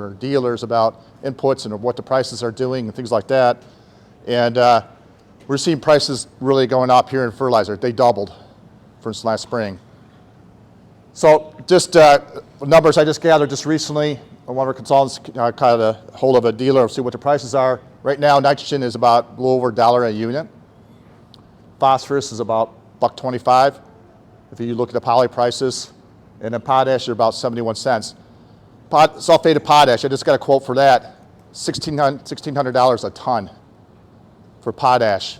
or dealers about inputs and what the prices are doing and things like that. And we're seeing prices really going up here in fertilizer. They doubled since last spring. So just numbers I just gathered just recently. One of our consultants got a hold of a dealer to see what the prices are. Right now, nitrogen is about a little over $1 a unit. Phosphorus is about $1.25 if you look at the poly prices. And then potash are about 71 cents. Sulfate of potash, I just got a quote for that, $1,600 a ton for potash.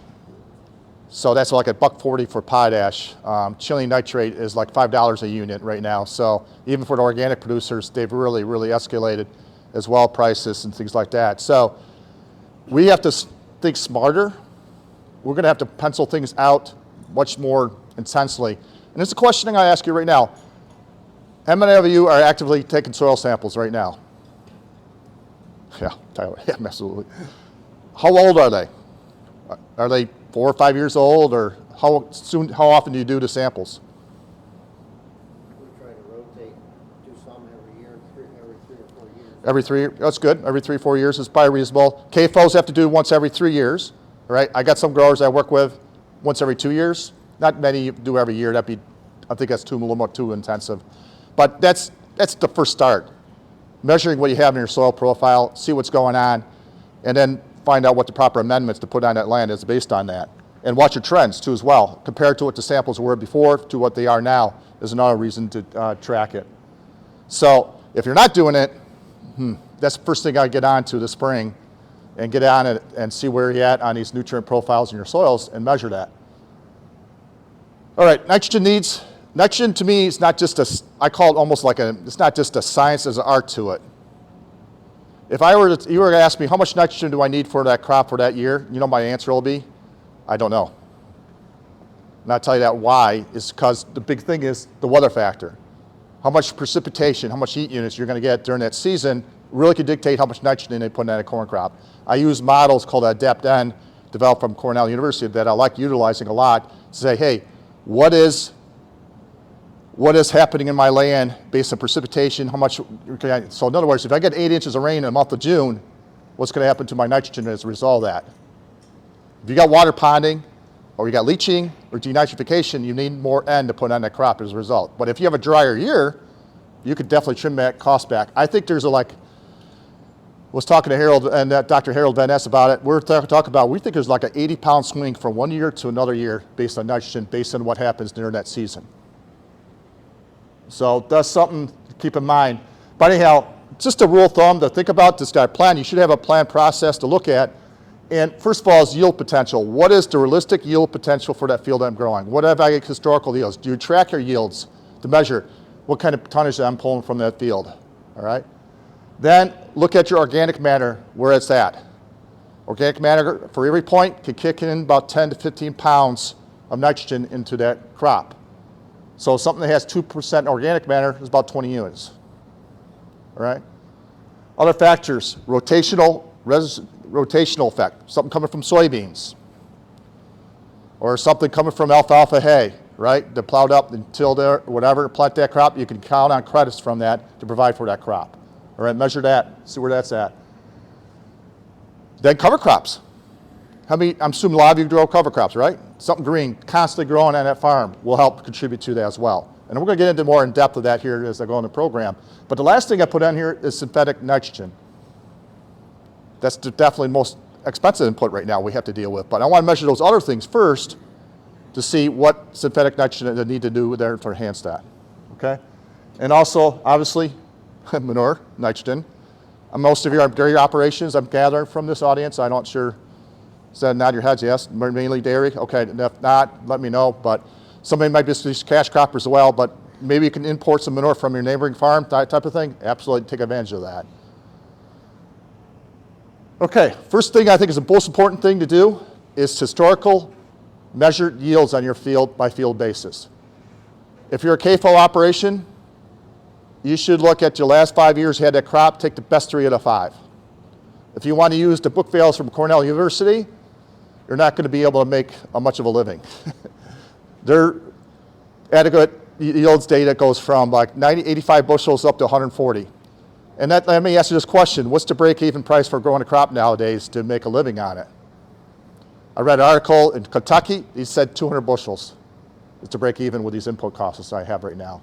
So that's like $1.40 for potash. Chilean nitrate is like $5 a unit right now. So even for the organic producers, they've really, really escalated as well, prices and things like that. So we have to think smarter. We're gonna have to pencil things out much more intensely. And it's a question I ask you right now. How many of you are actively taking soil samples right now? Yeah, Tyler, yeah, absolutely. How old are they? Are they 4 or 5 years old, or how often do you do the samples? We try to rotate, do some every year, every 3 or 4 years. Every 3, that's good. Every 3 or 4 years is probably reasonable. KFOs have to do once every 3 years, right? I got some growers I work with once every 2 years. Not many do every year. That'd be, I think that's a little more too intensive. But that's the first start. Measuring what you have in your soil profile, see what's going on, and then find out what the proper amendments to put on that land is based on that. And watch your trends too as well. Compared to what the samples were before to what they are now is another reason to track it. So if you're not doing it, that's the first thing I get on to this spring, and get on it and see where you're at on these nutrient profiles in your soils and measure that. All right, nitrogen needs. Nitrogen to me is not just I call it almost like it's not just a science, there's an art to it. If you were to ask me how much nitrogen do I need for that crop for that year, you know my answer will be, I don't know. And I'll tell you that why is because the big thing is the weather factor. How much precipitation, how much heat units you're going to get during that season really could dictate how much nitrogen they put in that corn crop. I use models called ADAPT-N, developed from Cornell University, that I like utilizing a lot to say, hey, what is happening in my land based on precipitation, how much, so in other words, if I get 8 inches of rain in the month of June, what's going to happen to my nitrogen as a result of that? If you got water ponding, or you got leaching, or denitrification, you need more N to put on that crop as a result. But if you have a drier year, you could definitely trim that cost back. I think there's was talking to Harold and Dr. Harold Van Ness about it. We're talking about, we think there's like an 80-pound swing from one year to another year based on nitrogen, based on what happens during that season. So that's something to keep in mind. But anyhow, just a rule of thumb to think about, this guy plan. You should have a plan process to look at. And first of all is yield potential. What is the realistic yield potential for that field I'm growing? What have I historical yields? Do you track your yields to measure what kind of tonnage I'm pulling from that field? All right. Then look at your organic matter, where it's at. Organic matter for every point can kick in about 10 to 15 pounds of nitrogen into that crop. So something that has 2% organic matter is about 20 units. All right. Other factors: rotational effect. Something coming from soybeans, or something coming from alfalfa hay. Right, they plowed up until there, whatever, plant that crop. You can count on credits from that to provide for that crop. All right, measure that, see where that's at. Then cover crops. I'm assuming a lot of you grow cover crops, right? Something green, constantly growing on that farm will help contribute to that as well. And we're going to get into more in depth of that here as I go in the program. But the last thing I put on here is synthetic nitrogen. That's definitely the most expensive input right now we have to deal with. But I want to measure those other things first to see what synthetic nitrogen they need to do there to enhance that. Okay? And also, obviously, manure, nitrogen. Most of you are dairy operations, I'm gathering from this audience. I'm not sure. Nod your heads, yes, mainly dairy. Okay, if not, let me know. But somebody might be cash croppers as well, but maybe you can import some manure from your neighboring farm, that type of thing. Absolutely take advantage of that. Okay, first thing I think is the most important thing to do is historical measured yields on your field by field basis. If you're a KFO operation, you should look at your last 5 years you had that crop, take the best 3 out of 5. If you want to use the book values from Cornell University, you're not going to be able to make much of a living. Their adequate yields data goes from like 85 bushels up to 140. And let me ask you this question. What's the break-even price for growing a crop nowadays to make a living on it? I read an article in Kentucky. He said 200 bushels is to break even with these input costs that I have right now.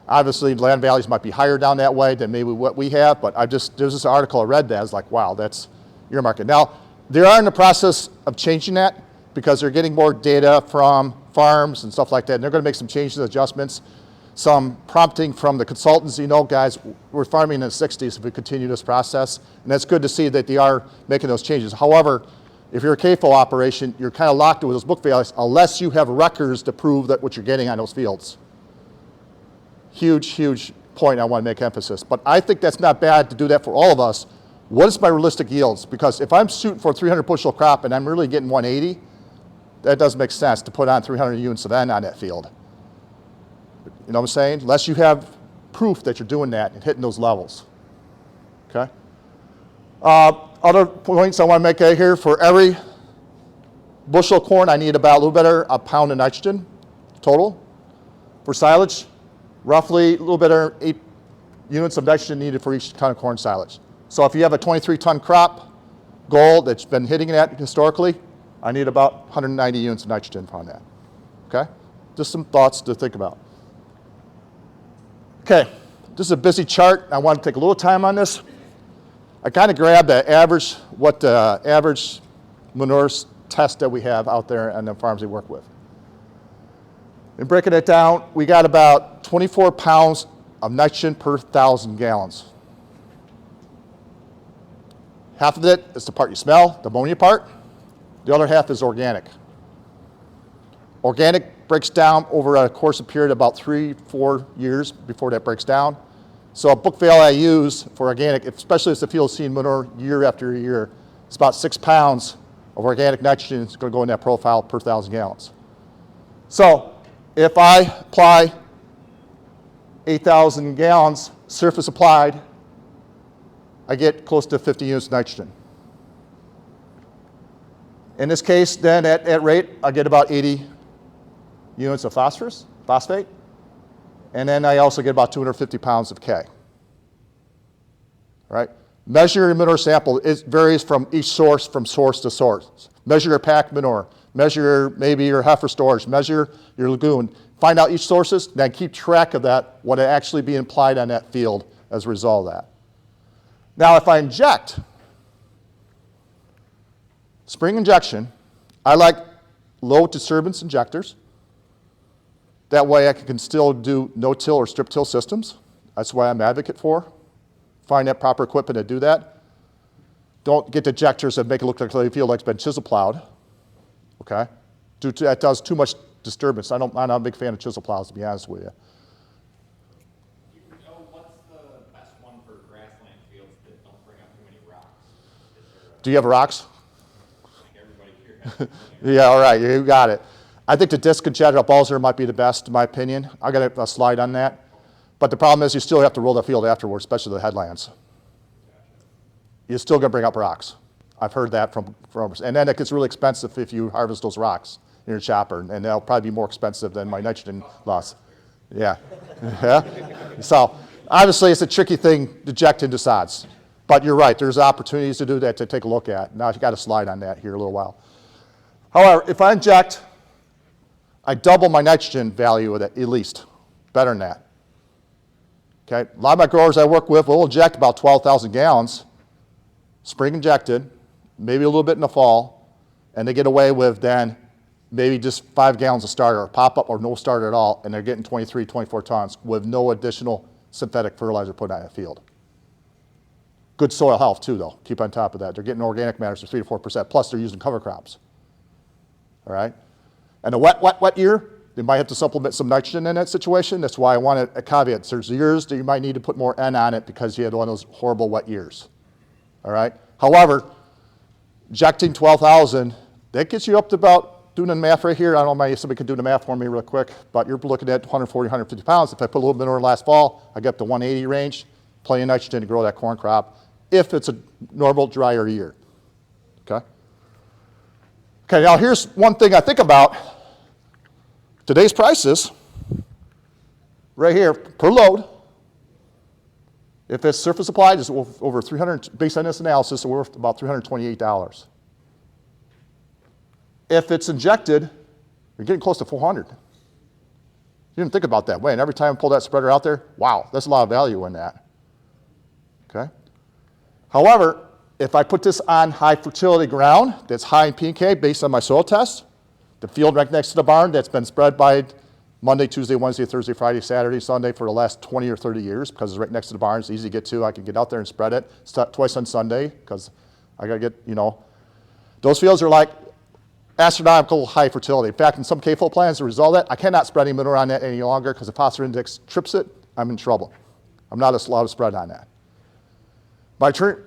Obviously, land values might be higher down that way than maybe what we have, but there's this article I read that I was like, wow, that's your market. Now, they are in the process of changing that because they're getting more data from farms and stuff like that, and they're going to make some changes, adjustments, some prompting from the consultants. You know, guys, we're farming in the 60s if we continue this process, and that's good to see that they are making those changes. However, if you're a CAFO operation, you're kind of locked with those book values unless you have records to prove that what you're getting on those fields. Huge, huge point I want to make emphasis. But I think that's not bad to do that for all of us. What is my realistic yields? Because if I'm shooting for a 300 bushel crop and I'm really getting 180, that doesn't make sense to put on 300 units of N on that field. You know what I'm saying? Unless you have proof that you're doing that and hitting those levels. Okay? Other points I want to make here, for every bushel of corn, I need about a little better a pound of nitrogen total. For silage, roughly a little better 8 units of nitrogen needed for each ton of corn silage. So if you have a 23-ton crop goal that's been hitting that historically, I need about 190 units of nitrogen on that. Okay? Just some thoughts to think about. Okay, this is a busy chart. I want to take a little time on this. I kind of grabbed the average, what the average manure test that we have out there on the farms we work with. And breaking it down, we got about 24 pounds of nitrogen per 1,000 gallons. Half of it is the part you smell, the ammonia part. The other half is organic. Organic breaks down over a course of period about 3-4 years before that breaks down. So a book value I use for organic, especially as the field's seen manure year after year, it's about 6 pounds of organic nitrogen is going to go in that profile per 1,000 gallons. So if I apply 8,000 gallons surface applied, I get close to 50 units of nitrogen. In this case, then at that rate, I get about 80 units of phosphate, and then I also get about 250 pounds of K. Right? Measure your manure sample. It varies from each source, from source to source. Measure your packed manure. Measure maybe your heifer storage. Measure your lagoon. Find out each sources, then keep track of that, what actually being applied on that field as a result of that. Now, if I inject, spring injection, I like low disturbance injectors. That way I can still do no-till or strip-till systems. That's what I'm an advocate for. Find that proper equipment to do that. Don't get injectors that make it look like the field like it's been chisel plowed. Okay? That does too much disturbance. I'm not a big fan of chisel plows, to be honest with you. Do you know what's the best one for grassland fields that don't bring up too many rocks? Do you have rocks? I think everybody here has. Yeah, all right, you got it. I think the disc and jet up Balzer might be the best, in my opinion. I got a slide on that. But the problem is you still have to roll the field afterwards, especially the headlands. You're still going to bring up rocks. I've heard that from farmers. And then it gets really expensive if you harvest those rocks in your chopper, and they'll probably be more expensive than my nitrogen loss. Yeah. Yeah. So obviously it's a tricky thing to inject into sods. But you're right, there's opportunities to do that to take a look at. Now I've got a slide on that here in a little while. However, if I inject, I double my nitrogen value at least, better than that. Okay, a lot of my growers I work with will inject about 12,000 gallons, spring injected, maybe a little bit in the fall, and they get away with then maybe just 5 gallons of starter, or pop-up or no starter at all, and they're getting 23, 24 tons with no additional synthetic fertilizer put on the field. Good soil health too, though. Keep on top of that. They're getting organic matters for 3 to 4%, plus they're using cover crops. All right? And a wet year, they might have to supplement some nitrogen in that situation. That's why I wanted a caveat. There's years that you might need to put more N on it because you had one of those horrible wet years. All right? However, injecting 12,000, that gets you up to about, doing the math right here, I don't know if somebody can do the math for me real quick, but you're looking at 140, 150 pounds. If I put a little manure last fall, I get up to 180 range, plenty of nitrogen to grow that corn crop if it's a normal drier year. Okay? Okay, now here's one thing I think about. Today's prices, right here, per load, If it's surface applied, it's over 300, based on this analysis, it's worth about $328. If it's injected, you're getting close to 400. You didn't think about that way, and every time I pull that spreader out there, wow, that's a lot of value in that. Okay? However, if I put this on high fertility ground that's high in P&K based on my soil test, the field right next to the barn that's been spread by Monday, Tuesday, Wednesday, Thursday, Friday, Saturday, Sunday for the last 20 or 30 years because it's right next to the barn. It's easy to get to. I can get out there and spread it twice on Sunday because I got to get, those fields are like astronomical high fertility. In fact, in some K-fold plans, as a result of that, I cannot spread any manure on that any longer because if phosphorus index trips it, I'm in trouble. I'm not allowed to spread on that.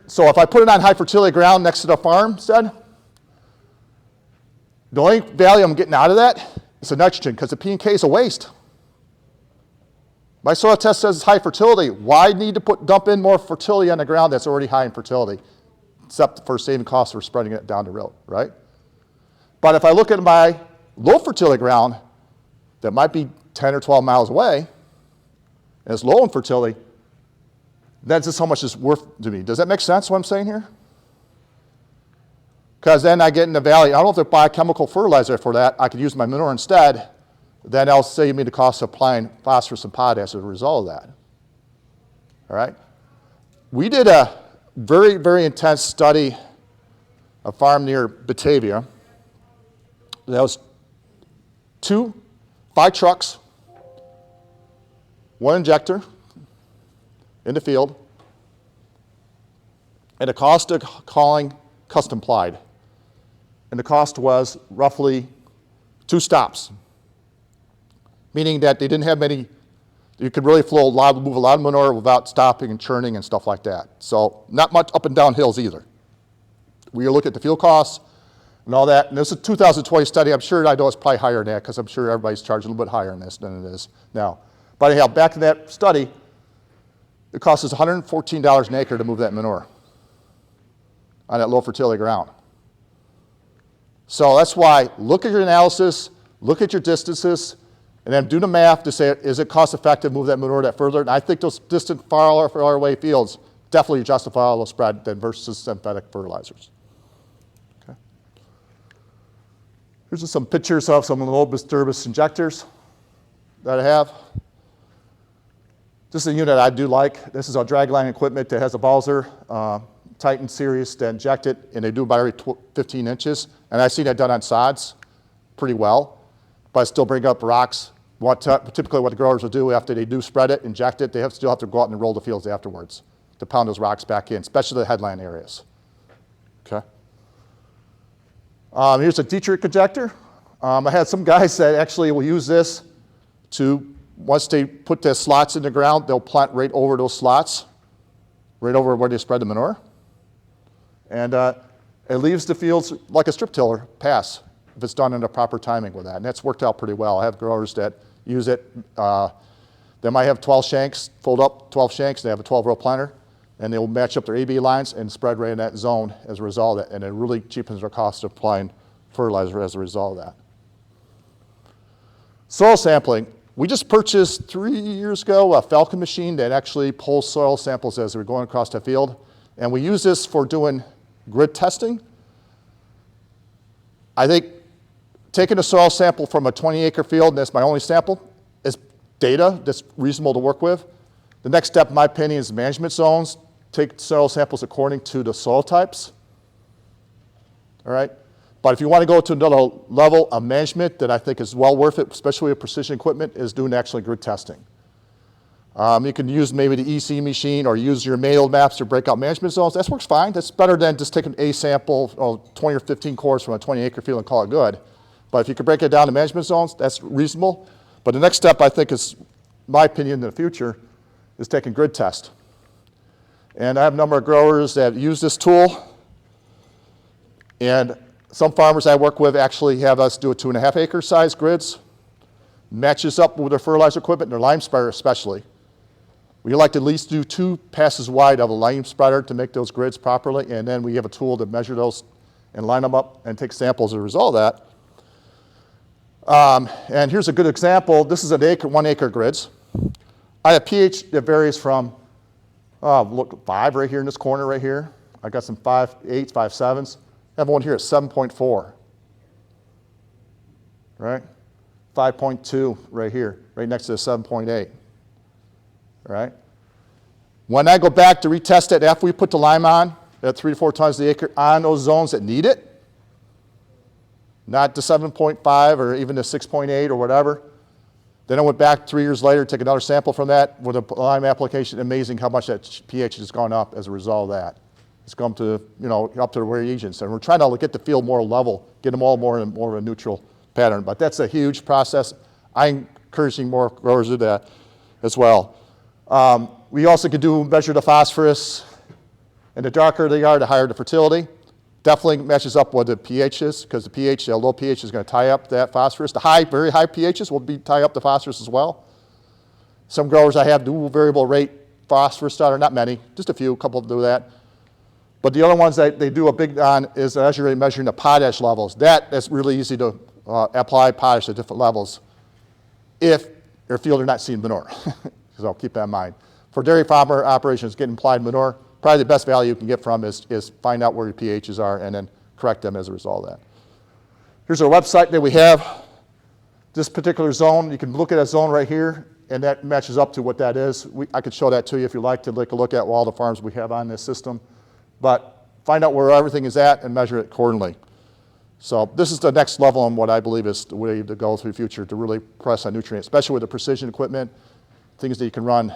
So if I put it on high fertility ground next to the farm instead, the only value I'm getting out of that is the nitrogen because the P&K is a waste. My soil test says it's high fertility. Why need to dump in more fertility on the ground that's already high in fertility, except for saving costs for spreading it down the road, right? But if I look at my low fertility ground that might be 10 or 12 miles away, and it's low in fertility, that's just how much it's worth to me. Does that make sense what I'm saying here? Because then I get in the valley. I don't have to buy chemical fertilizer for that. I could use my manure instead. Then that'll save me the cost of applying phosphorus and potash as a result of that. All right? We did a very, very intense study, a farm near Batavia. That was 5 trucks, 1 injector in the field, and the cost of calling custom plied. And the cost was roughly 2 stops, meaning that they didn't have many, you could really move a lot of manure without stopping and churning and stuff like that. So not much up and down hills either. We look at the fuel costs and all that, and this is a 2020 study. I'm sure, I know it's probably higher than that because I'm sure everybody's charging a little bit higher in this than it is now. But anyhow, back to that study, it costs us $114 an acre to move that manure on that low fertility ground. So that's why look at your analysis, look at your distances, and then do the math to say, is it cost effective to move that manure that further? And I think those distant, far away fields definitely justify a little spread than versus synthetic fertilizers. Okay. Here's just some pictures of some low disturbance injectors that I have. This is a unit I do like. This is our dragline equipment that has a Bowser Titan series to inject it, and they do about every 15 inches. And I've seen that done on sods pretty well, but I still bring up rocks. Typically what the growers will do after they do spread it, inject it, they still have to go out and roll the fields afterwards to pound those rocks back in, especially the headland areas. Okay. Here's a Dietrich injector. I had some guys that actually will use this to, once they put the slots in the ground, they'll plant right over those slots, right over where they spread the manure. And it leaves the fields like a strip tiller pass if it's done in the proper timing with that. And that's worked out pretty well. I have growers that use it. They might have 12 shanks, fold up 12 shanks, they have a 12-row planter, and they'll match up their AB lines and spread right in that zone as a result of it. And it really cheapens their cost of applying fertilizer as a result of that. Soil sampling. We just purchased 3 years ago a Falcon machine that actually pulls soil samples as we're going across the field. And we use this for doing grid testing. I think taking a soil sample from a 20-acre field, and that's my only sample, is data that's reasonable to work with. The next step, in my opinion, is management zones. Take soil samples according to the soil types. All right? But if you want to go to another level of management that I think is well worth it, especially with precision equipment, is doing actually grid testing. You can use maybe the EC machine or use your manual maps to break out management zones. That works fine. That's better than just taking a sample, 20 or 15 cores from a 20-acre field and call it good. But if you can break it down to management zones, that's reasonable. But the next step, I think, is, my opinion, in the future, is taking grid test. And I have a number of growers that use this tool. And some farmers I work with actually have us do a 2.5-acre size grids. Matches up with their fertilizer equipment and their lime spreader especially. We like to at least do 2 passes wide of a lime spreader to make those grids properly, and then we have a tool to measure those and line them up and take samples as a result of that. And here's a good example. This is an 1-acre grids. I have pH that varies from Look, 5 right here in this corner right here. I got some 5.8s, 5.7s. I have one here at 7.4. Right? 5.2 right here, right next to the 7.8. Right? When I go back to retest it after we put the lime on at 3 to 4 tons the acre on those zones that need it, not the 7.5 or even the 6.8 or whatever, then I went back 3 years later, take another sample from that with a lime application. Amazing how much that pH has gone up as a result of that. It's come to, up to the reagents. And we're trying to get the field more level, get them all more of a neutral pattern. But that's a huge process. I'm encouraging more growers to do that as well. We also could measure the phosphorus, and the darker they are, the higher the fertility. Definitely matches up with the pHs, because the pH, the low pH is going to tie up that phosphorus. The very high pHs will tie up the phosphorus as well. Some growers I have do variable rate phosphorus starter, not many, just a few, a couple do that. But the other ones that they do a big on is measuring the potash levels. That's really easy to apply potash at different levels if your field are not seeing manure. So keep that in mind. For dairy farmer operations, getting applied manure, probably the best value you can get from is find out where your pHs are and then correct them as a result of that. Here's our website that we have. This particular zone, you can look at a zone right here, and that matches up to what that is. I could show that to you if you'd like to take a look at all the farms we have on this system. But find out where everything is at and measure it accordingly. So this is the next level on what I believe is the way to go through the future to really press on nutrients, especially with the precision equipment, things that you can run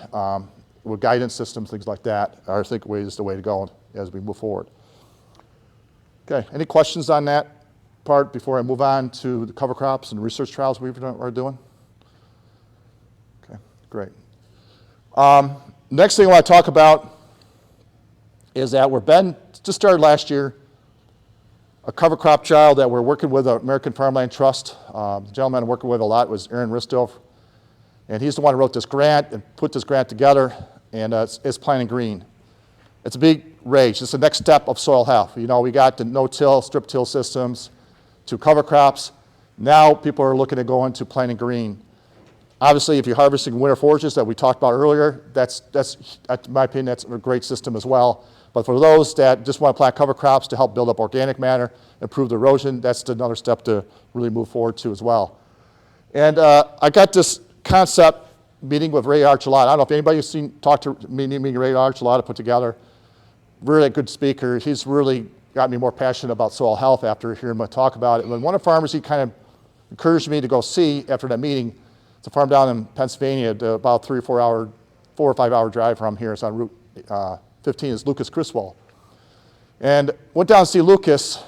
with guidance systems, things like that, I think is the way to go as we move forward. Okay, any questions on that part before I move on to the cover crops and research trials we are doing? Okay, great. Next thing I want to talk about is that Ben just started last year a cover crop trial that we're working with the American Farmland Trust. The gentleman I'm working with a lot was Aaron Ristoff, and he's the one who wrote this grant and put this grant together, and it's Planting Green. It's a big rage. It's the next step of soil health. We got the no-till, strip-till systems to cover crops. Now people are looking at going to Planting Green. Obviously, if you're harvesting winter forages that we talked about earlier, that's in my opinion, that's a great system as well. But for those that just want to plant cover crops to help build up organic matter, improve the erosion, that's another step to really move forward to as well. And I got this concept meeting with Ray Archuleta. I don't know if anybody's talked to me, Ray Archuleta put together. Really a good speaker. He's really got me more passionate about soil health after hearing him talk about it. And one of the farmers he kind of encouraged me to go see after that meeting, it's a farm down in Pennsylvania, about 4 or 5 hour drive from here. It's on Route 15, is Lucas Criswell. And went down to see Lucas,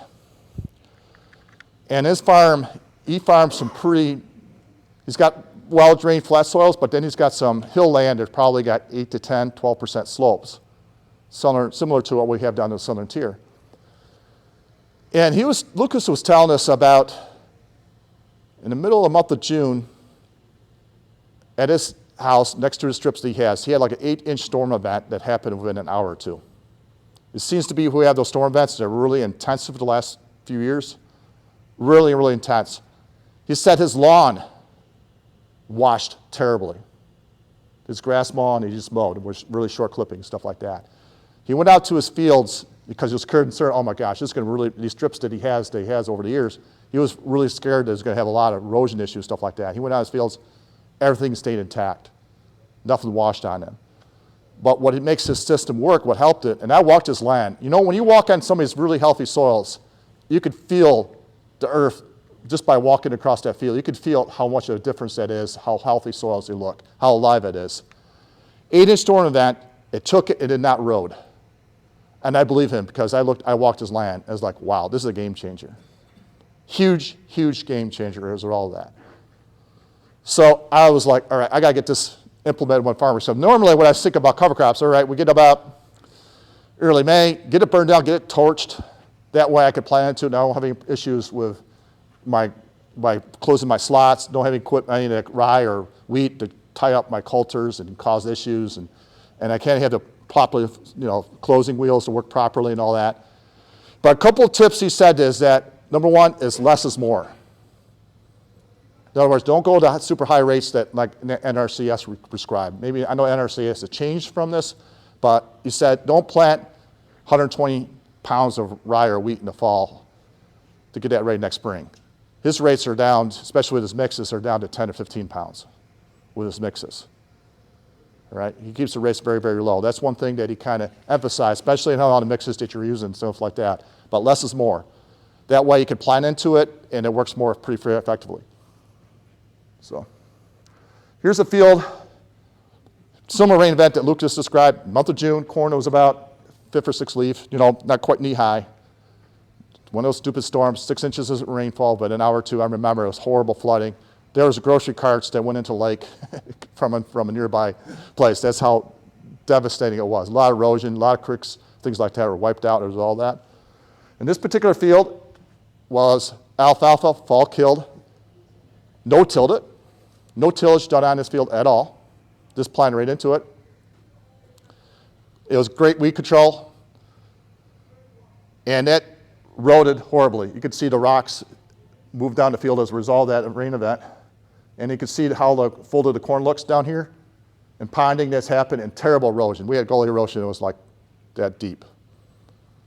and his farm, he farms some he's got well-drained flat soils, but then he's got some hill land that's probably got 8 to 10, 12% slopes, similar to what we have down in the southern tier. And Lucas was telling us about, in the middle of the month of June, at his house, next to the strips that he had like an 8-inch storm event that happened within an hour or two. It seems to be we have those storm events that are really intensive the last few years, really, really intense. He said his lawn washed terribly. His grass lawn, he just mowed. It was really short clippings, stuff like that. He went out to his fields because he was concerned, oh my gosh, this is going to really, these strips that he has over the years, he was really scared that it was going to have a lot of erosion issues, stuff like that. He went out to his fields, everything stayed intact. Nothing washed on them. But what makes his system work, what helped it, and I walked his land. When you walk on some of these really healthy soils, you could feel the earth just by walking across that field. You could feel how much of a difference that is, how healthy soils they look, how alive it is. 8-inch storm event, it took it, it did not erode. And I believe him because I walked his land. I was like, wow, this is a game changer. Huge, huge game changer as a result of that. So I was like, all right, I got to get this implemented with farmers. So normally when I think about cover crops, all right, we get about early May, get it burned down, get it torched. That way I could plant into it. Now I don't have any issues with by closing my slots. Don't have any rye or wheat to tie up my coulters and cause issues. And I can't have the properly, closing wheels to work properly and all that. But a couple of tips he said is that, number one, is less is more. In other words, don't go to super high rates that like NRCS prescribe. Maybe I know NRCS has changed from this, but he said, don't plant 120 pounds of rye or wheat in the fall to get that ready next spring. His rates are down, especially with his mixes, are down to 10 or 15 pounds with his mixes. All right? He keeps the rates very, very low. That's one thing that he kind of emphasized, especially in how the mixes that you're using and stuff like that. But less is more. That way you can plant into it, and it works more pretty effectively. So here's a field, similar rain event that Luke just described. Month of June, corn was about 5th or 6th leaf, not quite knee high. One of those stupid storms, 6 inches of rainfall, but an hour or two, I remember it was horrible flooding. There was grocery carts that went into the lake from a nearby place. That's how devastating it was. A lot of erosion, a lot of creeks, things like that were wiped out. There was all that. And this particular field was alfalfa, fall killed, no-tilled it. No tillage done on this field at all. Just planted right into it. It was great weed control. And that eroded horribly. You could see the rocks move down the field as a result of that rain event. And you can see how the fold of the corn looks down here. And ponding that's happened and terrible erosion. We had gully erosion that was like that deep.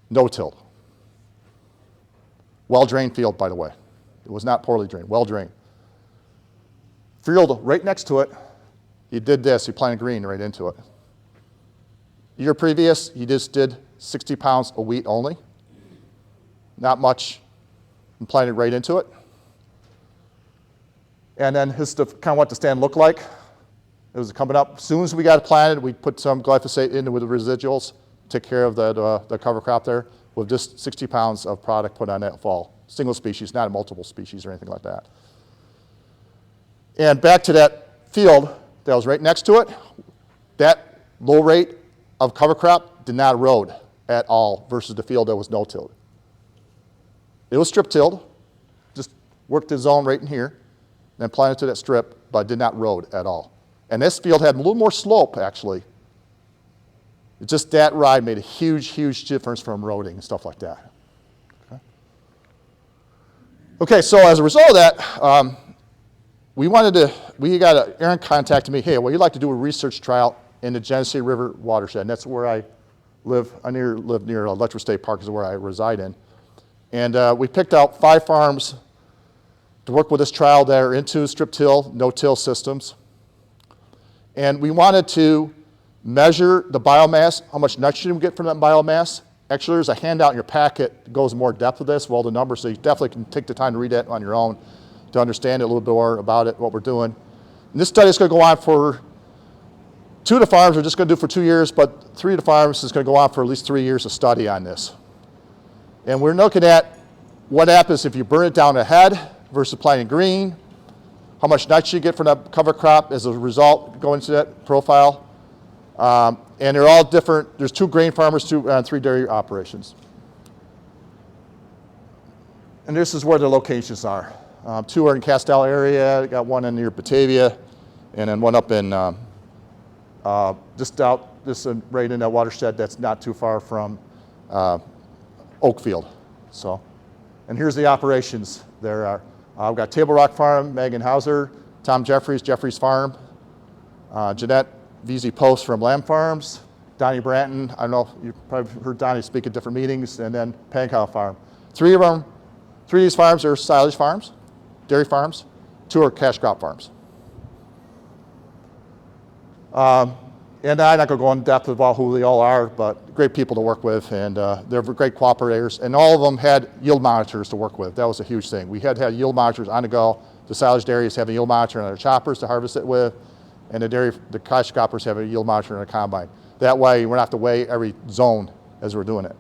No tilled. Well-drained field, by the way. It was not poorly drained, well-drained. Field right next to it, he did this, he planted green right into it. Year previous, he just did 60 pounds of wheat only. Not much, and planted right into it. And then here's kind of what the stand looked like. It was coming up. As soon as we got it planted, we put some glyphosate in with the residuals, take care of the cover crop there, with just 60 pounds of product put on that fall. Single species, not multiple species or anything like that. And back to that field that was right next to it, that low rate of cover crop did not erode at all versus the field that was no-tilled. It was strip-tilled, just worked the zone right in here, then planted to that strip, but did not erode at all. And this field had a little more slope, actually. Just that ride made a huge, huge difference from eroding and stuff like that. Okay, so as a result of that, we got Aaron contacted me, hey, well, you'd like to do a research trial in the Genesee River watershed. And that's where I live. I live near Letcher State Park is where I reside in. And we picked out 5 farms to work with this trial that are into strip-till, no-till systems. And we wanted to measure the biomass, how much nitrogen we get from that biomass. Actually, there's a handout in your packet that goes more depth with this, with all the numbers, so you definitely can take the time to read that on your own to understand it a little bit more about it, what we're doing. And this study is going to go on for 2 of the farms we're just going to do for 2 years, but 3 of the farms is going to go on for at least 3 years of study on this. And we're looking at what happens if you burn it down ahead versus planting green, how much nitrogen you get from that cover crop as a result going into that profile. And they're all different. There's 2 grain farmers, 3 dairy operations. And this is where the locations are. 2 are in Castell area, got 1 in near Batavia, and then 1 up in just out, right in that watershed that's not too far from Oakfield. So, and here's the operations. There are, I've got Table Rock Farm, Megan Hauser, Tom Jeffries Farm, Jeanette VZ Post from Lamb Farms, Donnie Branton, I don't know, you've probably heard Donnie speak at different meetings, and then Pancow Farm. 3 of these farms are silage farms, dairy farms, 2 are cash crop farms. And I'm not going to go in depth about who they all are, but great people to work with, and they're great cooperators. And all of them had yield monitors to work with. That was a huge thing. We had to have yield monitors on the go. The silage dairies have a yield monitor on their choppers to harvest it with, and the cash croppers have a yield monitor on a combine. That way, we're not have to weigh every zone as we're doing it.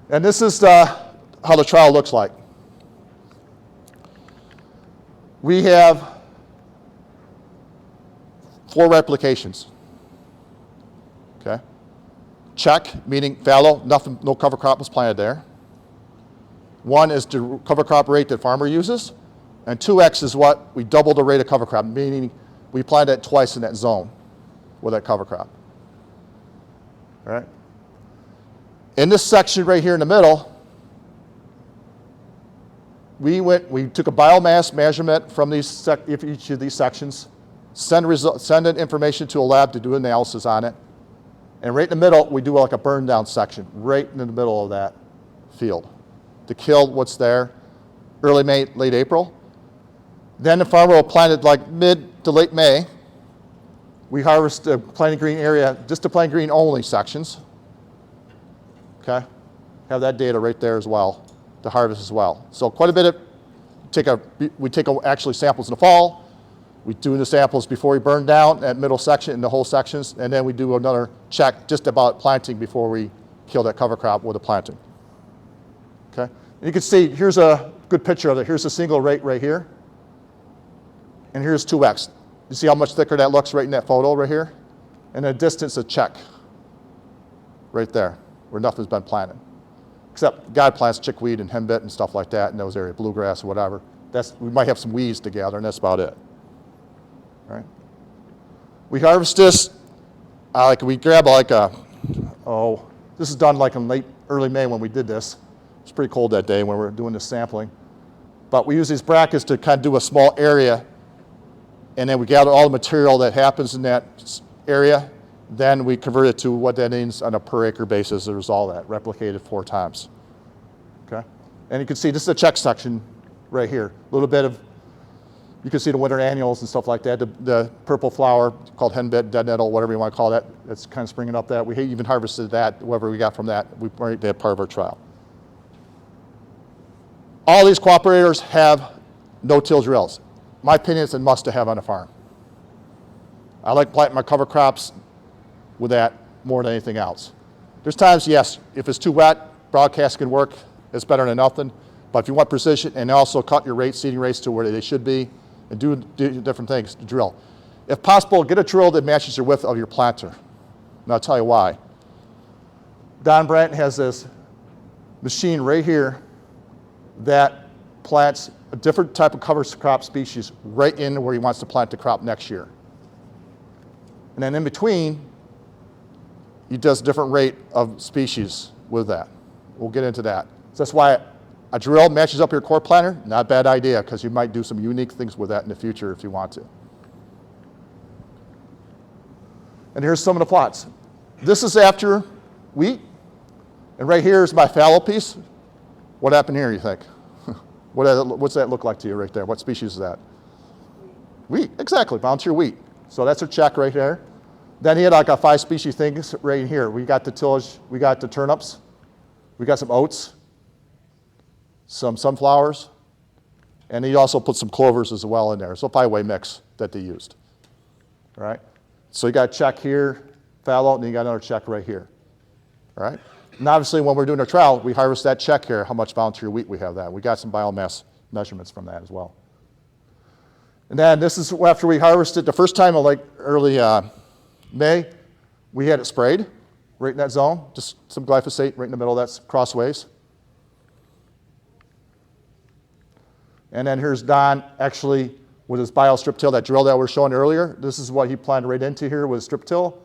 And this is how the trial looks like. We have 4 replications. Okay. Check, meaning fallow, nothing, no cover crop was planted there. 1 is the cover crop rate that farmer uses, and 2x is what we double the rate of cover crop, meaning we planted it twice in that zone with that cover crop. All right. In this section right here in the middle, we took a biomass measurement from each of these sections, send that information to a lab to do analysis on it. And right in the middle, we do like a burn down section, right in the middle of that field to kill what's there, early May, late April. Then the farmer will plant it like mid to late May. We harvest the planting green area, just the planting green only sections. Okay, have that data right there as well, to harvest as well. So quite a bit of, we take actually samples in the fall. We do the samples before we burn down that middle section and the whole sections, and then we do another check just about planting before we kill that cover crop with a planting. Okay, and you can see, here's a good picture of it. Here's a single rate right here, and here's 2x. You see how much thicker that looks right in that photo right here? And the distance, a check right there, where nothing's been planted. Except God plants chickweed and henbit and stuff like that in those areas, bluegrass or whatever. We might have some weeds to gather, and that's about it. Right? We harvest this, we grab this is done like in early May when we did this. It's pretty cold that day when we were doing this sampling. But we use these brackets to kind of do a small area, and then we gather all the material that happens in that area. Then we convert it to what that means on a per acre basis. There's all that replicated 4 times. Okay, and you can see this is a check section right here. A little bit of, you can see the winter annuals and stuff like that. The purple flower called henbit, dead nettle, whatever you want to call that. That's kind of springing up that. We even harvested that, whatever we got from that. We made that part of our trial. All these cooperators have no-till drills. My opinion is a must to have on a farm. I like planting my cover crops with that more than anything else. There's times, yes, if it's too wet, broadcast can work. It's better than nothing. But if you want precision, and also cut your rates, seeding rates to where they should be, and do different things to drill. If possible, get a drill that matches your width of your planter. And I'll tell you why. Don Brandt has this machine right here that plants a different type of cover crop species right in where he wants to plant the crop next year. And then in between, he does a different rate of species with that. We'll get into that. So that's why a drill matches up your core planter, not a bad idea, because you might do some unique things with that in the future if you want to. And here's some of the plots. This is after wheat, and right here is my fallow piece. What happened here, you think? What's that look like to you right there? What species is that? Wheat, exactly, volunteer wheat. So that's a check right there. Then he had like a 5 species things right here. We got the tillage, we got the turnips, we got some oats, some sunflowers, and he also put some clovers as well in there. So 5-way mix that they used. All right? So you got a check here, fallow, and then you got another check right here. All right? And obviously when we're doing our trial, we harvest that check here, how much volunteer wheat we have that. We got some biomass measurements from that as well. And then this is after we harvested the first time, like early May, we had it sprayed right in that zone, just some glyphosate right in the middle of that crossways. And then here's Don actually with his strip till, that drill that we were showing earlier. This is what he planted right into here with strip till.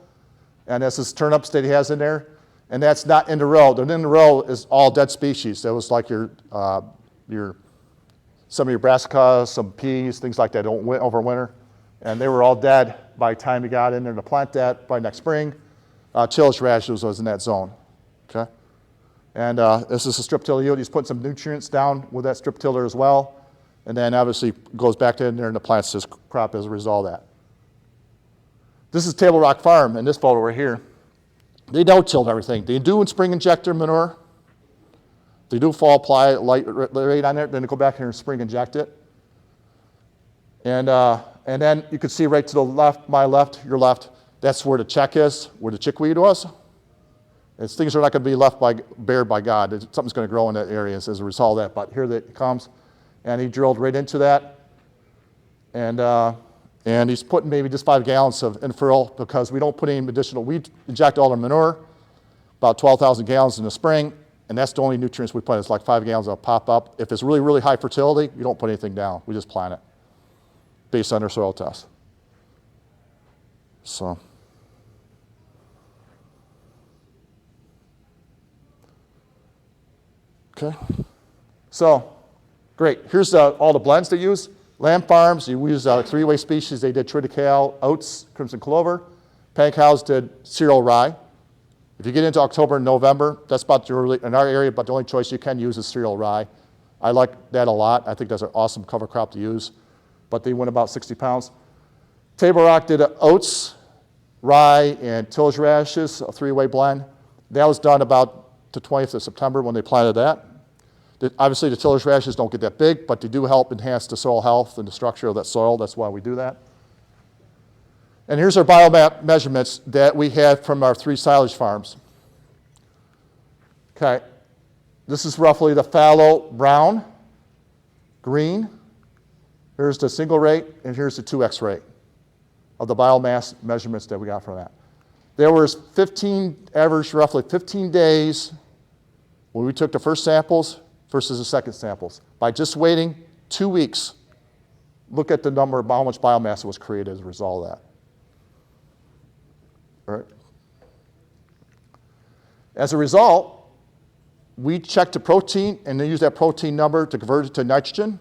And this is turnips that he has in there. And that's not in the row. The in the row is all dead species. That was like some of your brassicas, some peas, things like that don't overwinter. And they were all dead by the time he got in there to plant that by next spring. Tillage radishes was in that zone. Okay? And this is a strip till yield. He's putting some nutrients down with that strip tiller as well. And then obviously goes back in there and plants his crop as a result of that. This is Table Rock Farm in this photo right here. They don't till everything. They do in spring inject their manure. They do fall apply light rate on there, then they go back here and spring inject it. And then you can see right to the left, my left, your left, that's where the check is, where the chickweed was. It's things are not going to be left bared by God. Something's going to grow in that area as a result of that. But here it comes, and he drilled right into that. And he's putting maybe just 5 gallons of infill because we don't put any additional, we inject all the manure, about 12,000 gallons in the spring, and that's the only nutrients we put. It's like 5 gallons that'll pop up. If it's really, really high fertility, we don't put anything down. We just plant it based on our soil test. So. Okay. So, great. Here's all the blends they use. Lamb farms, you use three-way species. They did triticale, oats, crimson clover. Pan cows did cereal rye. If you get into October and November, that's about in our area, but the only choice you can use is cereal rye. I like that a lot. I think that's an awesome cover crop to use, but they went about 60 pounds. Table Rock did oats, rye, and tillage radishes, a three-way blend. That was done about the 20th of September when they planted that. Obviously, the tillage radishes don't get that big, but they do help enhance the soil health and the structure of that soil. That's why we do that. And here's our biomass measurements that we had from our 3 silage farms. Okay, this is roughly the fallow brown, green. Here's the single rate, and here's the 2x rate of the biomass measurements that we got from that. There was average roughly 15 days when we took the first samples versus the second samples. By just waiting 2 weeks, look at the number of how much biomass was created as a result of that. All right. As a result, we checked the protein and then used that protein number to convert it to nitrogen.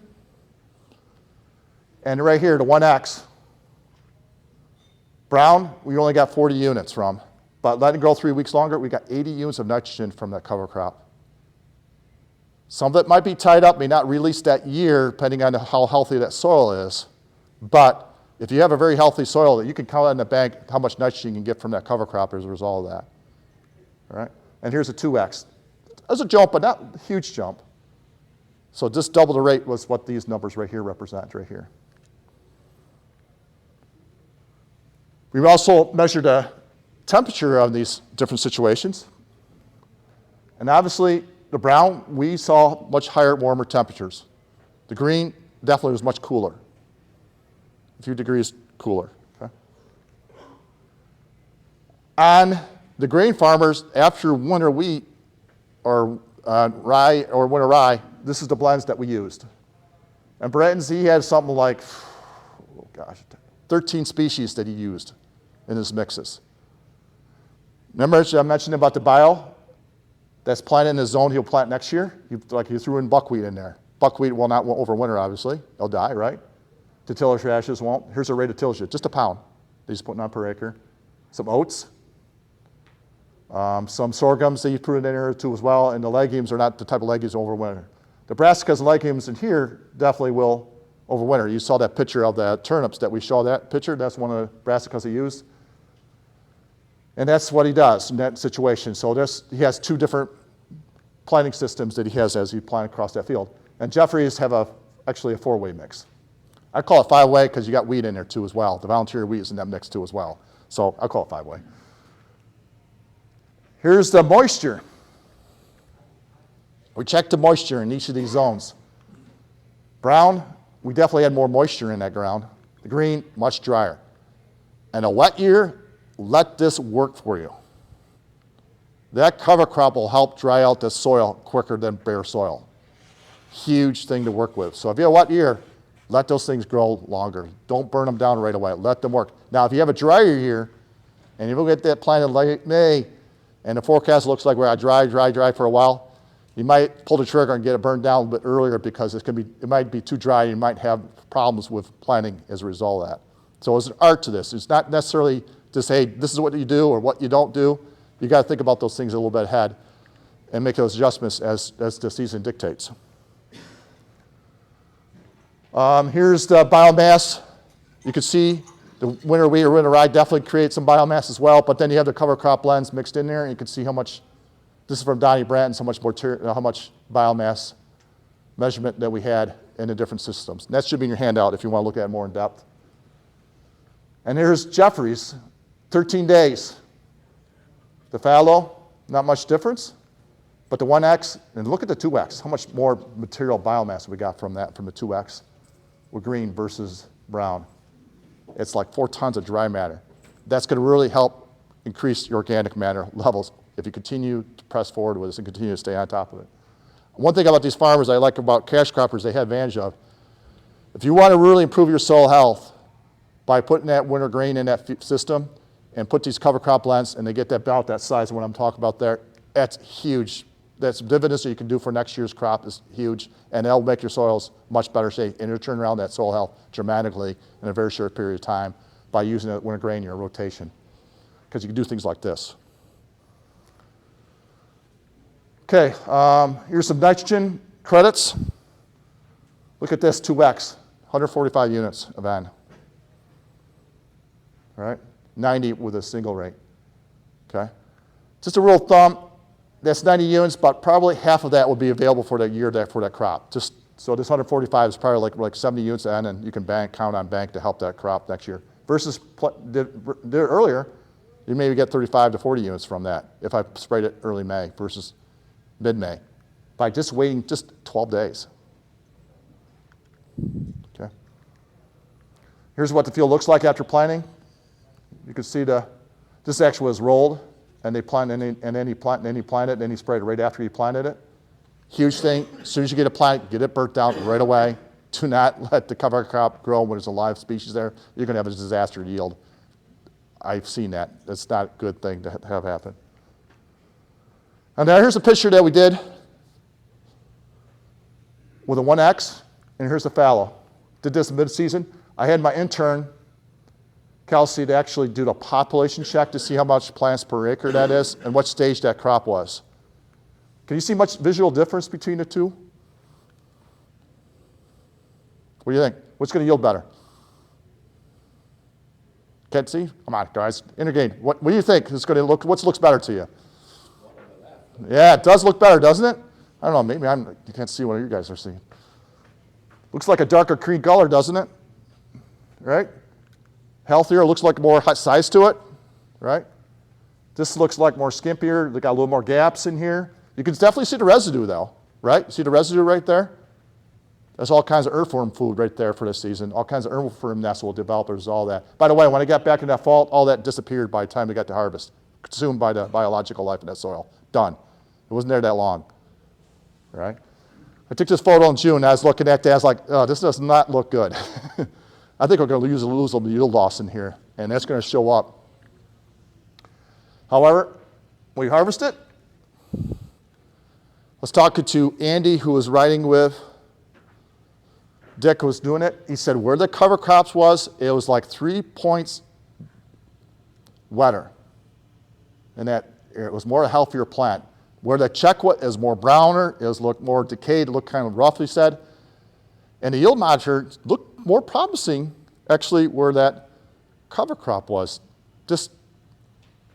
And right here, the 1X, brown, we only got 40 units from. But letting it grow 3 weeks longer, we got 80 units of nitrogen from that cover crop. Some of it might be tied up, may not release that year, depending on how healthy that soil is. But if you have a very healthy soil, you can count in the bank how much nitrogen you can get from that cover crop as a result of that. All right? And here's a 2X. That's a jump, but not a huge jump. So just double the rate was what these numbers right here represent, right here. We've also measured the temperature of these different situations. And obviously, the brown, we saw much higher, warmer temperatures. The green definitely was much cooler, a few degrees cooler. Okay? On the grain farmers, after winter wheat or rye or winter rye, this is the blends that we used. And Brenton's, he had something like, 13 species that he used in his mixes. Remember I mentioned about the bio that's planted in the zone he'll plant next year? He threw in buckwheat in there. Buckwheat will not overwinter, obviously. They'll die, right? The tillage radishes won't. Here's a rate of tillage, just a pound that he's putting on per acre. Some oats, some sorghums that you put in there too as well, and the legumes are not the type of legumes that overwinter. The brassicas and legumes in here definitely will overwinter. You saw that picture of the turnips that we showed that picture. That's one of the brassicas he used. And that's what he does in that situation. So he has 2 different planting systems that he has as he plant across that field. And Jeffrey's have actually a 4-way mix. I call it 5-way because you got wheat in there too as well. The volunteer wheat is in that mix too as well. So I call it 5-way. Here's the moisture. We checked the moisture in each of these zones. Brown, we definitely had more moisture in that ground. The green, much drier. And a wet year, let this work for you. That cover crop will help dry out the soil quicker than bare soil. Huge thing to work with. So if you have a wet year, let those things grow longer. Don't burn them down right away. Let them work. Now, if you have a drier year, and you will get that planted late May, and the forecast looks like we're at dry for a while, you might pull the trigger and get it burned down a bit earlier because it might be too dry. You might have problems with planting as a result of that. So there's an art to this. It's not necessarily to say this is what you do or what you don't do. You got to think about those things a little bit ahead and make those adjustments as the season dictates. Here's the biomass. You can see the winter wheat or winter rye definitely creates some biomass as well, but then you have the cover crop blends mixed in there, and you can see how much, this is from Donnie Branton, how much biomass measurement that we had in the different systems. And that should be in your handout if you want to look at it more in depth. And here's Jeffrey's, 13 days. The fallow, not much difference, but the 1X, and look at the 2X, how much more material biomass we got from that, from the 2X, with green versus brown. It's like 4 tons of dry matter. That's going to really help increase your organic matter levels if you continue to press forward with this and continue to stay on top of it. One thing about these farmers I like about cash croppers they have advantage of, if you want to really improve your soil health by putting that winter grain in that system and put these cover crop blends and they get that about that size of what I'm talking about there, that's huge. that's dividends that you can do for next year's crop is huge, and that'll make your soils much better shape, and it'll turn around that soil health dramatically in a very short period of time by using it winter grain in your rotation, because you can do things like this. Okay, here's some nitrogen credits. Look at this, 2X, 145 units of N. All right, 90 with a single rate. Okay, just a rule of thumb, that's 90 units, but probably half of that will be available for that year for that crop. Just so this 145 is probably like 70 units of N, and you can count on bank to help that crop next year. Versus did earlier, you maybe get 35 to 40 units from that if I sprayed it early May versus mid-May by just waiting just 12 days. Okay. Here's what the field looks like after planting. You can see this actually was rolled, and they planted, and then he planted, and then he sprayed it right after he planted it. Huge thing. As soon as you get it planted, get it burnt down right away. Do not let the cover crop grow when there's a live species there. You're going to have a disaster yield. I've seen that. That's not a good thing to have happen. And now here's a picture that we did with a 1X, and here's the fallow. Did this mid-season. I had my intern, Kelsey, to actually do the population check to see how much plants per acre that is and what stage that crop was. Can you see much visual difference between the two? What do you think? What's going to yield better? Can't see? Come on, guys. Intergain. What do you think is going to look? What looks better to you? Yeah, it does look better, doesn't it? I don't know. Maybe you can't see what you guys are seeing. Looks like a darker green color, doesn't it? Right? Healthier. Looks like more size to it. Right? This looks like more skimpier. They got a little more gaps in here. You can definitely see the residue, though. Right? See the residue right there? There's all kinds of earthworm food right there for this season. All kinds of earthworm nests will develop. There's all that. By the way, when I got back in that fall, all that disappeared by the time they got to harvest. Consumed by the biological life in that soil. Done. It wasn't there that long. Right? I took this photo in June. And I was looking at that. I was like, oh, this does not look good. I think we're going to lose a little yield loss in here. And that's going to show up. However, we harvest it. Let's talk to Andy, who was riding with Dick, was doing it. He said where the cover crops was, it was like 3 points wetter. And that it was more a healthier plant. Where the check is more browner, it was looked more decayed, looked kind of rough, he said. And the yield monitor looked more promising, actually, where that cover crop was. Just,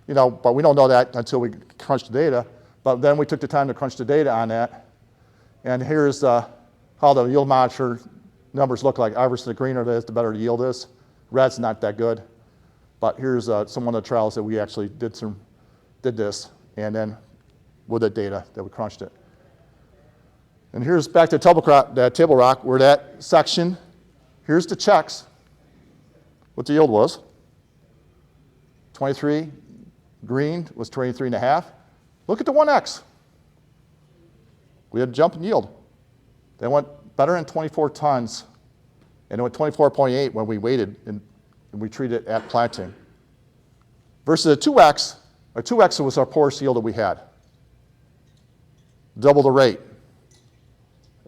but we don't know that until we crunch the data. But then we took the time to crunch the data on that. And here's how the yield monitor numbers look like. Obviously, the greener it is, the better the yield is. Red's not that good. But here's some of the trials that we actually did this, and then with the data that we crunched it. And here's back to table rock, where that section, here's the checks, what the yield was. 23, green was 23.5. Look at the 1X. We had a jump in yield. They went better than 24 tons, and it went 24.8 when we waited and we treated it at planting. Versus a 2X, a 2X was our poorest yield that we had. Double the rate.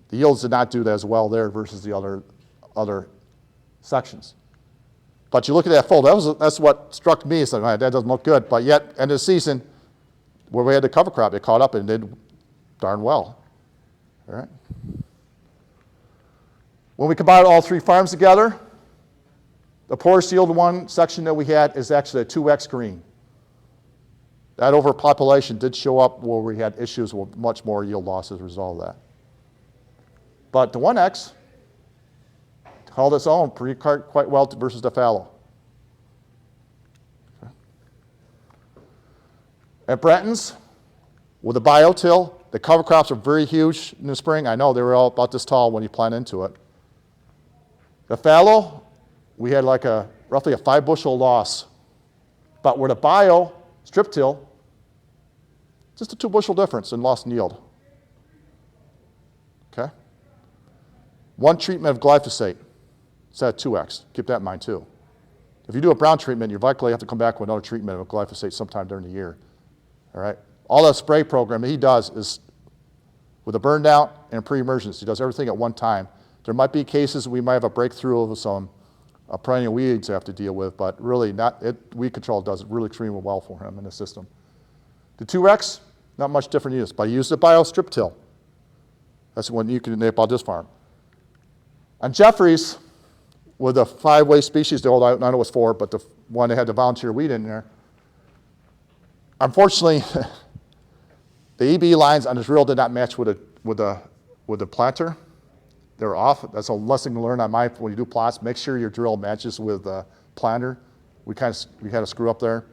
The yields did not do that as well there versus the other sections. But you look at that fold, that's what struck me. So that doesn't look good. But yet, end of the season, where we had the cover crop, it caught up and did darn well. All right. When we combine all three farms together, the poorest yield one section that we had is actually a 2X green. That overpopulation did show up where we had issues with much more yield loss as a result of that. But the 1X held its own quite well versus the fallow. Okay. At Brenton's, with the biotill, the cover crops are very huge in the spring. I know they were all about this tall when you plant into it. The fallow, we had like roughly a 5 bushel loss. But where the bio strip till, just a 2 bushel difference in loss in yield. Okay? One treatment of glyphosate, it's at 2X. Keep that in mind too. If you do a brown treatment, you likely have to come back with another treatment of glyphosate sometime during the year. All right? All that spray program that he does is with a burn down and pre-emergence. He does everything at one time. There might be cases we might have a breakthrough of some perennial weeds we have to deal with, but really weed control does really extremely well for him in the system. The 2X, not much different use, but I use the bio-strip till. That's one you can enable on this farm. On Jeffrey's, with the 5-way species, the old, I don't know it was 4, but the one that had the volunteer weed in there, unfortunately, the EB lines on the drill did not match with the planter. They were off. That's a lesson to learn on when you do plots. Make sure your drill matches with the planter. We had a screw up there.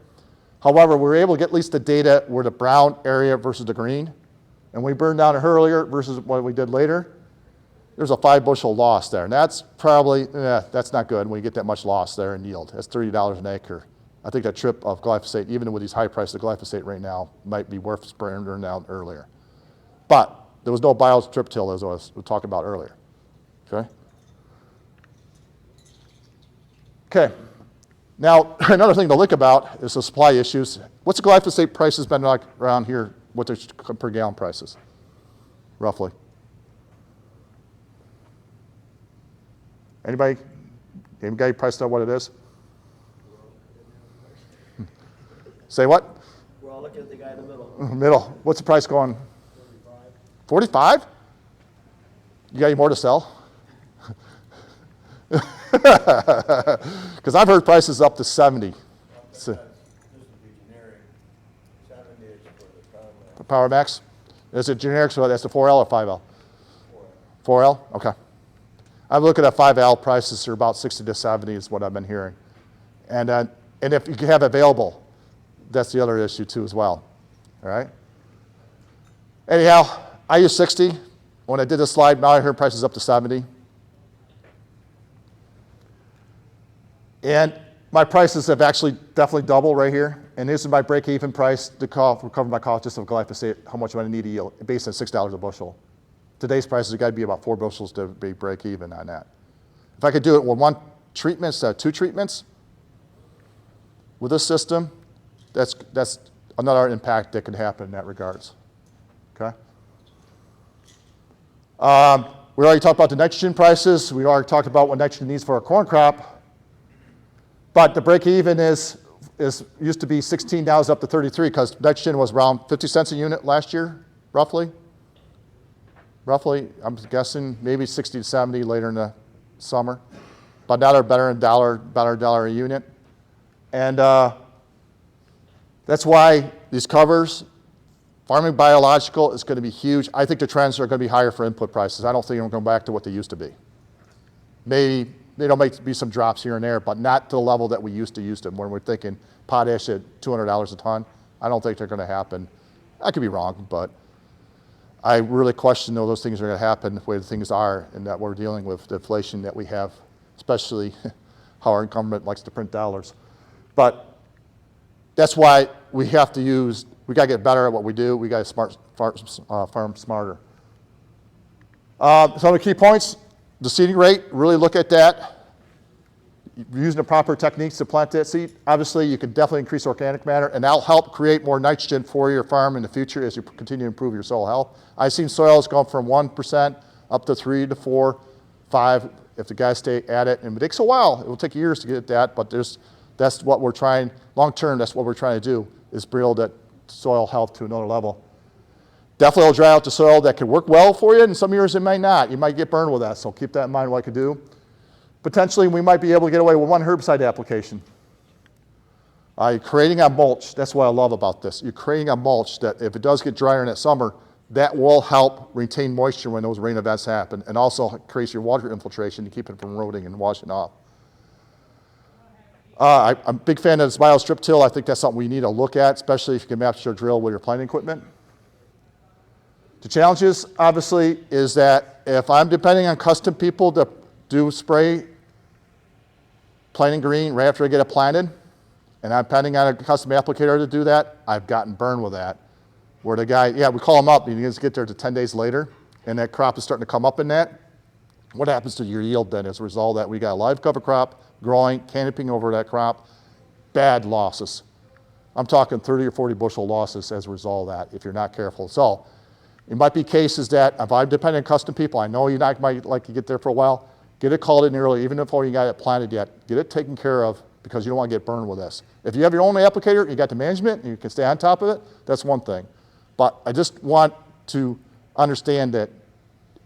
However, we were able to get at least the data where the brown area versus the green. And we burned down it earlier versus what we did later. There's a 5 bushel loss there. And that's probably, that's not good when you get that much loss there in yield. That's $30 an acre. I think that trip of glyphosate, even with these high prices of glyphosate right now, might be worth spraying down earlier. But there was no bio-strip till as I was talking about earlier. Okay? Okay. Now, another thing to look about is the supply issues. What's the glyphosate prices been like around here? What their per gallon prices, roughly? Anybody price know what it is? Say what? We're all looking at the guy in the middle. Middle. What's the price going? 45? You got any more to sell? Because I've heard prices up to 70. This would be generic. 70 is for the Power Max? Is it generic, so that's the 4L or 5L? 4L? Okay. I'm looking at 5L prices are about 60 to 70 is what I've been hearing. And if you have available, that's the other issue too as well. All right? Anyhow, I use 60. When I did this slide, now I heard prices up to 70. And my prices have actually definitely doubled right here. And this is my break-even price to recover my cost just of glyphosate, how much I need to yield, based on $6 a bushel. Today's prices have got to be about 4 bushels to be break-even on that. If I could do it with 1 treatment instead of 2 treatments with this system, that's another impact that could happen in that regards. Okay? We already talked about the nitrogen prices. We already talked about what nitrogen needs for a corn crop. But the break-even is used to be 16, now it's up to 33 because nitrogen was around 50 cents a unit last year, roughly. Roughly, I'm guessing maybe 60 to 70 later in the summer. But now they're better in $1 a unit. And that's why these covers, farming biological is going to be huge. I think the trends are going to be higher for input prices. I don't think they're going back to what they used to be. Maybe there might be some drops here and there, but not to the level that we used to when we're thinking potash at $200 a ton. I don't think they're going to happen. I could be wrong, but I really question though those things are going to happen the way the things are and that we're dealing with the inflation that we have, especially how our government likes to print dollars. But that's why we have to we got to get better at what we do. We got to farm smarter. Some of the key points, the seeding rate, really look at that. Using the proper techniques to plant that seed. Obviously, you can definitely increase organic matter, and that'll help create more nitrogen for your farm in the future as you continue to improve your soil health. I've seen soils go from 1% up to 3 to 4, 5, if the guys stay at it. And it takes a while. It will take years to get that, but that's what we're trying, long term, that's what we're trying to do, is build that soil health to another level. Definitely will dry out the soil. That could work well for you, and some years it might not. You might get burned with that, so keep that in mind what I could do. Potentially, we might be able to get away with 1 herbicide application. You're creating a mulch. That's what I love about this. You're creating a mulch that if it does get drier in that summer, that will help retain moisture when those rain events happen, and also increase your water infiltration to keep it from eroding and washing off. I'm a big fan of this bio-strip till. I think that's something we need to look at, especially if you can match your drill with your planting equipment. The challenges, obviously, is that if I'm depending on custom people to do spray planting green right after I get it planted, and I'm depending on a custom applicator to do that, I've gotten burned with that. Where the guy, we call him up, and he doesn't get there to 10 days later, and that crop is starting to come up in that. What happens to your yield then as a result of that? We got a live cover crop, growing, canopying over that crop, bad losses. I'm talking 30 or 40 bushel losses as a result of that if you're not careful. So It might be cases that if I'm dependent on custom people, I know you might like to get there for a while, get it called in early, even before you got it planted yet. Get it taken care of because you don't want to get burned with this. If you have your own applicator, you got the management, and you can stay on top of it, that's one thing. But I just want to understand that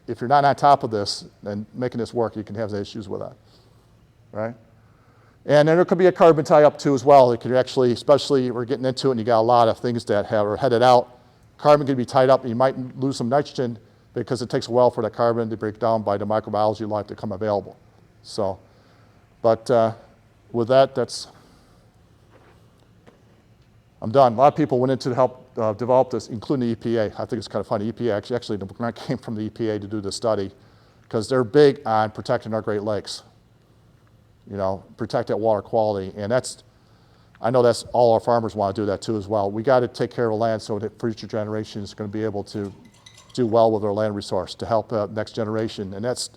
if you're not on top of this and making this work, you can have issues with that, right? And then there could be a carbon tie-up too as well. It could actually, especially we're getting into it and you got a lot of things that are headed out. Carbon can be tied up and you might lose some nitrogen because it takes a while for that carbon to break down by the microbiology life to come available. So, but with that, I'm done. A lot of people went into to help develop this, including the EPA. I think it's kind of funny. EPA actually the grant came from the EPA to do this study because they're big on protecting our Great Lakes. You know, protect that water quality, and I know that's all our farmers want to do that too as well. We got to take care of the land so that future generations are going to be able to do well with our land resource to help the next generation, and that's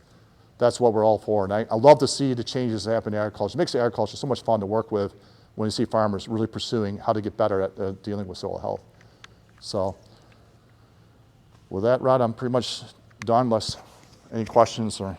what we're all for. And I love to see the changes that happen in agriculture. It makes agriculture so much fun to work with when you see farmers really pursuing how to get better at dealing with soil health. So with that, Rod, I'm pretty much done unless any questions or...